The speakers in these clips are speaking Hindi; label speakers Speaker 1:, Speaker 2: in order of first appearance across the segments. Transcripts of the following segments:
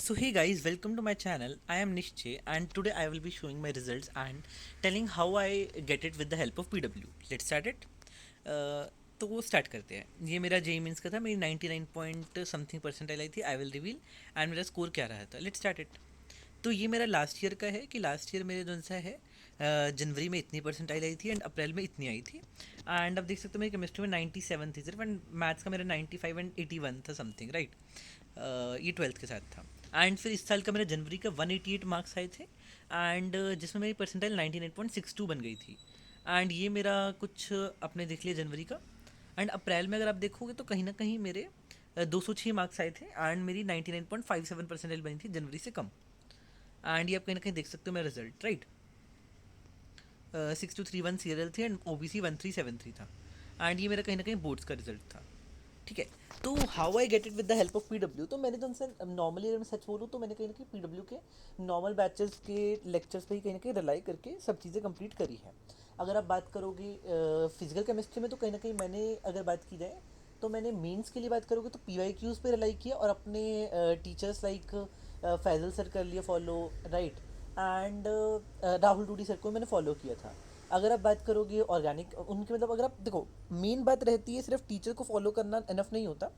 Speaker 1: So hey guys, welcome to my channel. I am Nishche and today I will be showing my results and telling how I get it with the help of PW. Let's start it. तो वो स्टार्ट करते हैं। ये मेरा जेई मीन्स का था, मेरी 99 पॉइंट समथिंग परसेंटाइल आई थी। आई विल रिवील एंड मेरा स्कोर क्या रहा था। Let's start it. तो ये मेरा लास्ट ईयर का है कि लास्ट ईयर मेरे जो सा है जनवरी में इतनी परसेंटाइल आई थी एंड अप्रैल में इतनी आई थी। एंड अब देख सकते हो मेरी केमिस्ट्री में 97 थी सिर्फ, एंड मैथ्स का मेरा 95 एंड 81 था समथिंग, राइट। ये ट्वेल्थ के साथ था। एंड फिर इस साल का मेरा जनवरी का 188 मार्क्स आए थे एंड जिसमें मेरी परसेंटाइल 98.62 बन गई थी। एंड ये मेरा कुछ अपने देख लिया जनवरी का। एंड अप्रैल में अगर आप देखोगे तो कहीं ना कहीं मेरे 206 मार्क्स आए थे एंड मेरी 99.57 परसेंटाइल बनी थी जनवरी से कम। एंड ये आप कहीं ना कहीं देख सकते हो मेरा रिजल्ट, राइट। 6231 सीरियल थी एंड ओबीसी 1373 था। एंड ये मेरा कहीं ना कहीं बोर्ड्स का रिजल्ट था, ठीक है। तो how I get it with the help of PW, तो मैंने तो उनसे नॉर्मली, अगर मैं सच बोलूँ तो मैंने कहीं ना कहीं पीडब्ल्यू के नॉर्मल बैचेस के लेक्चर्स पे ही कहीं ना कहीं रिलाई करके सब चीज़ें कंप्लीट करी है। अगर आप बात करोगे फिजिकल केमिस्ट्री में, तो कहीं ना कहीं मैंने, अगर बात की जाए तो मैंने मेंस के लिए बात करोगे तो पीवाईक्यूज़ पे रिलाई किया और अपने टीचर्स लाइक फैजल सर कर लिया follow, right. And Rahul two D sir को मैंने फॉलो किया था। अगर आप बात करोगे ऑर्गेनिक उनके, मतलब अगर आप देखो, मेन बात रहती है सिर्फ टीचर को फॉलो करना इनफ नहीं होता।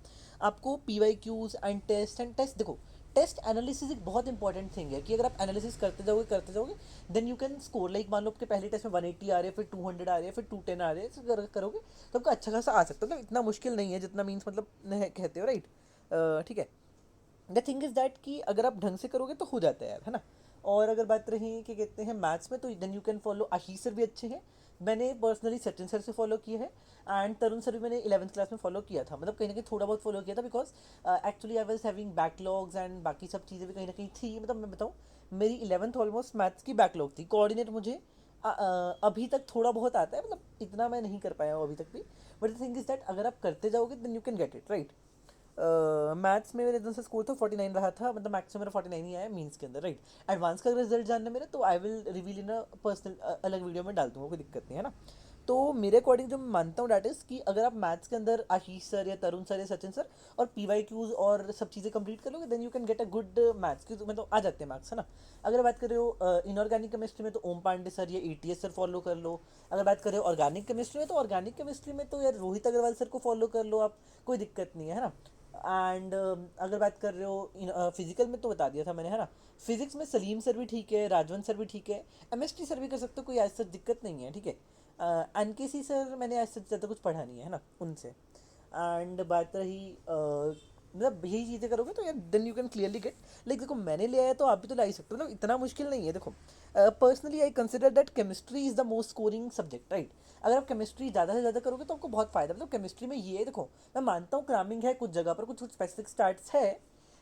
Speaker 1: आपको P Y queues and test देखो, टेस्ट एनालिसिस एक बहुत इंपॉर्टेंट थिंग है कि अगर आप एनालिसिस करते जाओगे then you can score. Like मान लो आपके पहले टेस्ट में 180 आ रहे हैं, फिर 200 आ रहे हैं, फिर 210 आ रहे हैं, तो करोगे तो आपका अच्छा खासा आ सकता है। मतलब इतना मुश्किल नहीं है जितना मीन्स मतलब कहते हो, राइट। ठीक है। द थिंग इज़ दैट कि अगर आप ढंग से करोगे तो हो जाता है यार, है ना। और अगर बात रही कि कहते हैं मैथ्स में, तो then you can follow Ashish sir भी अच्छे हैं। मैंने पर्सनली सचिन सर से फॉलो किया है एंड तरुण सर भी मैंने 11th क्लास में फॉलो किया था। मतलब कहीं ना कहीं थोड़ा बहुत फॉलो किया था because actually I was having backlogs and बाकी सब चीज़ें भी कहीं ना कहीं थी। मतलब मैं बताऊँ, मेरी 11th ऑलमोस्ट मैथ्स की बैकलॉग थी। कोऑर्डिनेट मुझे अभी तक थोड़ा बहुत आता है, मतलब इतना मैं नहीं कर पाया हूँ अभी तक भी। But the thing is that अगर आप करते जाओगे then you can get it, right. Maths में मेरे एकदम से स्कोर तो 49 रहा था, मतलब मैथ्स में मेरा 49 ही आया मीन्स के अंदर, राइट। एडवांस का रिजल्ट जानना मेरा, तो I will reveal in a personal अलग वीडियो में डाल दूंगा, कोई दिक्कत नहीं है ना। तो मेरे अकॉर्डिंग जो मैं मानता हूँ डैट इज़ कि अगर आप मैथ्स के अंदर आशीष सर या तरुण सर या सचिन सर और पी वाई क्यूज़ और सब चीज़ें कंप्लीट कर लोगे then you can get a good maths की, मतलब आ जाते हैं मार्क्स, है ना। अगर बात करें हो इनऑर्गेनिक केमिस्ट्री में, तो ओम पांडे सर या एटीएस सर फॉलो कर लो। अगर बात करें ऑर्गेनिक केमिस्ट्री में, तो ऑर्गेनिक केमिस्ट्री में तो यार रोहित अग्रवाल सर को फॉलो कर लो आप, कोई दिक्कत नहीं है ना। एंड अगर बात कर रहे हो फिजिकल में, तो बता दिया था मैंने, है ना। फिजिक्स में सलीम सर भी ठीक है, राजवंत सर भी ठीक है, एमएसटी सर भी कर सकते हो, कोई ऐसा दिक्कत नहीं है, ठीक है। एनकेसी सर मैंने ऐसा ज़्यादा कुछ पढ़ा नहीं है ना उनसे। एंड बात रही मतलब यही चीज़ें करोगे तो यार then you can clearly get. Like देखो, मैंने लिया है तो आप भी तो ला ही सकते हो, मतलब इतना मुश्किल नहीं है। देखो, personally I consider that chemistry is the most scoring subject, right. अगर आप केमिस्ट्री ज़्यादा से ज़्यादा करोगे तो आपको बहुत फ़ायदा, मतलब केमिस्ट्री में ये है, देखो मैं मानता हूँ क्रामिंग है कुछ जगह पर, कुछ कुछ स्पेसिफिक स्टार्ट्स है,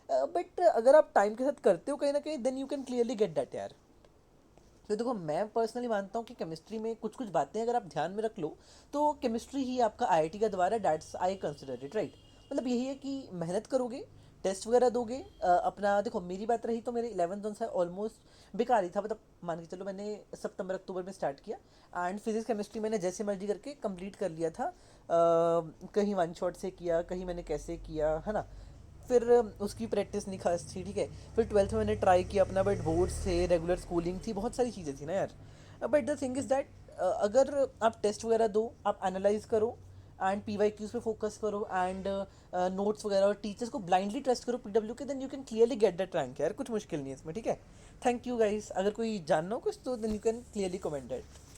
Speaker 1: बट अगर आप टाइम के साथ करते हो कहीं ना कहीं then you can clearly get that यार। तो देखो, मैं पर्सनली मानता हूँ कि केमिस्ट्री में कुछ कुछ बातें अगर आप ध्यान में रख लो तो केमिस्ट्री ही आपका आईआईटी का द्वार है, that's I consider it, right. मतलब यही है कि मेहनत करोगे, टेस्ट वगैरह दोगे, अपना देखो मेरी बात रही तो मेरे 11th जोन सा ऑलमोस्ट बेकार ही था। मतलब मान के चलो मैंने सितंबर अक्टूबर में स्टार्ट किया एंड फिजिक्स केमिस्ट्री मैंने जैसे मर्जी करके कंप्लीट कर लिया था। कहीं वन शॉट से किया, कहीं मैंने कैसे किया, है ना। फिर उसकी प्रैक्टिस नहीं खास थी, ठीक है। फिर ट्वेल्थ में मैंने ट्राई किया अपना, बट बोर्ड्स थे, रेगुलर स्कूलिंग थी, बहुत सारी चीज़ें थी ना यार। But the thing is that अगर आप टेस्ट वगैरह दो, आप एनालाइज करो एंड पी वाई क्यूज़ पे फोकस करो एंड नोट्स वगैरह और टीचर्स को ब्लाइंडली ट्रस्ट करो पीडब्ल्यू के, then you can clearly get that rank यार। कुछ मुश्किल नहीं है इसमें, ठीक है। Thank you guys. अगर कोई जानना हो कुछ तो then you can clearly comment that.